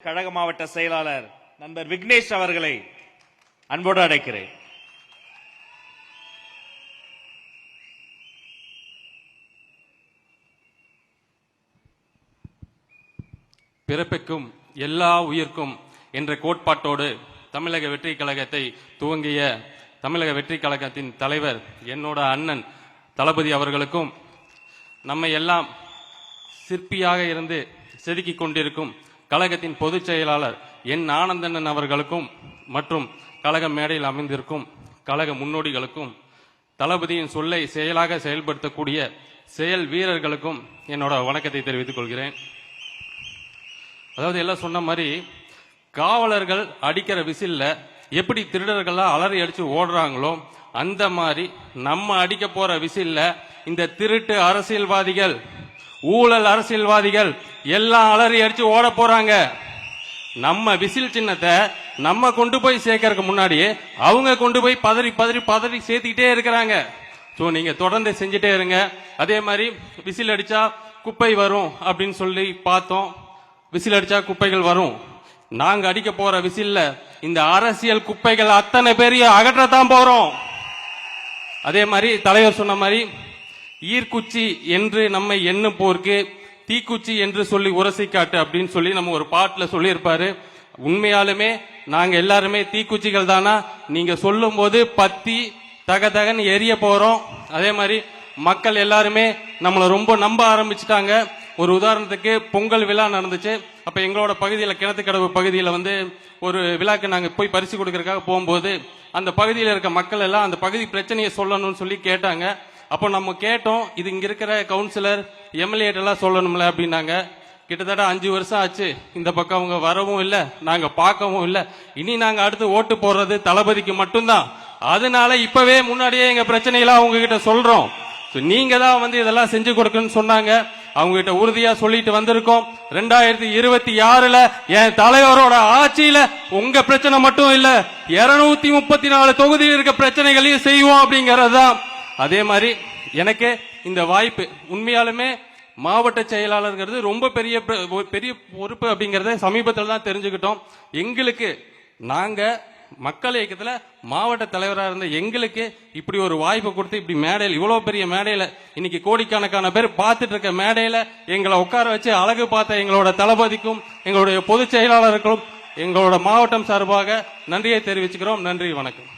கழக மாவட்ட செயலாளர் நண்பர் விக்னேஷ் அவர்களை அன்போடு அழைக்கிறேன். பிறப்புக்கும் எல்லா உயிர்க்கும் என்ற கோட்பாட்டோடு தமிழக வெற்றி கழகத்தை துவங்கிய தமிழக வெற்றி கழகத்தின் தலைவர் என்னோட அண்ணன் தளபதி அவர்களுக்கும், நம்மை எல்லாம் சிற்பியாக இருந்து செதுக்கிக் கொண்டிருக்கும் கழகத்தின் பொதுச் செயலாளர் என் ஆனந்தண்ணன் அவர்களுக்கும் மற்றும் கழக மேடையில் அமைந்திருக்கும் கழக முன்னோடிகளுக்கும், தளபதியின் சொல்லை செயலாக செயல்படுத்தக்கூடிய செயல் வீரர்களுக்கும் என்னோட வணக்கத்தை தெரிவித்துக் கொள்கிறேன். அதாவது எல்லாம் சொன்ன மாதிரி காவலர்கள் அடிக்கிற விசில்ல எப்படி திருடர்கள்லாம் அலறி அடிச்சு ஓடுறாங்களோ அந்த மாதிரி நம்ம அடிக்க போற விசில்ல இந்த திருட்டு அரசியல்வாதிகள், ஊழல் அரசியல்வாதிகள் எல்லாம் அலறி அடிச்சு ஓட போறாங்க. நம்ம விசில் சின்னத்தை நம்ம கொண்டு போய் சேர்க்கறதுக்கு முன்னாடியே அவங்க கொண்டு போய் பதறி பதறி பதறி சேர்த்துக்கிட்டே இருக்கிறாங்க. ஸோ நீங்க தொடர்ந்து செஞ்சுட்டே இருங்க. அதே மாதிரி விசில் அடிச்சா குப்பை வரும் அப்படின்னு சொல்லி பார்த்தோம். விசில் அடிச்சா குப்பைகள் வரும். நாங்க அடிக்க போற விசில்ல இந்த அரசியல் குப்பைகள் அத்தனை பேரையும் அகற்றத்தான் போறோம். அதே மாதிரி தலைவர் சொன்ன மாதிரி ஈர்க்குச்சி என்று நம்மை எண்ணும் போருக்கு தீக்குச்சி என்று சொல்லி உரசி காட்டு அப்படின்னு சொல்லி நம்ம ஒரு பாட்டுல சொல்லியிருப்பாரு. உண்மையாலுமே நாங்க எல்லாருமே தீக்குச்சிகள் தானா? நீங்க சொல்லும் போது பத்தி தகதகன்னு எரிய போறோம். அதே மாதிரி மக்கள் எல்லாருமே நம்மளை ரொம்ப நம்ப ஆரம்பிச்சுட்டாங்க. ஒரு உதாரணத்துக்கு பொங்கல் விழா நடந்துச்சு. அப்ப எங்களோட பகுதியில் கிணத்துக்கடவு பகுதியில் ஒரு விழாக்கு நாங்க போய் பரிசு கொடுக்கறதுக்காக போகும்போது அந்த பகுதியில் இருக்க மக்கள் எல்லாம் அந்த பகுதி பிரச்சனையை சொல்லணும்னு சொல்லி கேட்டாங்க. அப்போ நம்ம கேட்டோம், இது இங்க இருக்கிற கவுன்சிலர் எம்எல்ஏ எல்லாம் சொல்லணும்ல அப்படின்னாங்க. கிட்டத்தட்ட 5 வருஷம் ஆச்சு. இந்த பக்கம் அவங்க வரவும் இல்லை, நாங்க பார்க்கவும் இல்லை. இனி நாங்க அடுத்து ஓட்டு போடுறது தளபதிக்கு மட்டும்தான். அதனால இப்பவே முன்னாடியே எங்க பிரச்சனையெல்லாம் அவங்க கிட்ட சொல்றோம். நீங்க தான் இதெல்லாம் செஞ்சு கொடுக்கணும்னு சொன்னாங்க. அவங்க கிட்ட உறுதியா சொல்லிட்டு வந்திருக்கோம். 2026ல என் தலைவரோட ஆட்சியில உங்க பிரச்சனை மட்டும் இல்ல, 234 தொகுதியில் இருக்க பிரச்சனைகளையும் செய்வோம் அப்படிங்கறதுதான். அதே மாதிரி எனக்கு இந்த வாய்ப்பு, உண்மையாலுமே மாவட்ட செயலாளர்ங்கிறது ரொம்ப பெரிய பொறுப்பு அப்படிங்கறத சமீபத்தில் தான் தெரிஞ்சுக்கிட்டோம். எங்களுக்கு நாங்க மக்கள் இயக்கத்துல மாவட்ட தலைவராக இருந்த எங்களுக்கு இப்படி ஒரு வாய்ப்பு கொடுத்து இப்படி மேடையில், இவ்வளவு பெரிய மேடையில இன்னைக்கு கோடிக்கணக்கான பேர் பார்த்துட்டு இருக்க மேடையில எங்களை உட்கார வச்சு அழகு பார்த்த எங்களோட தளபதிக்கும் எங்களுடைய பொதுச் செயலாளருக்கும் எங்களோட மாவட்டம் சார்பாக நன்றியை தெரிவிச்சுக்கிறோம். நன்றி, வணக்கம்.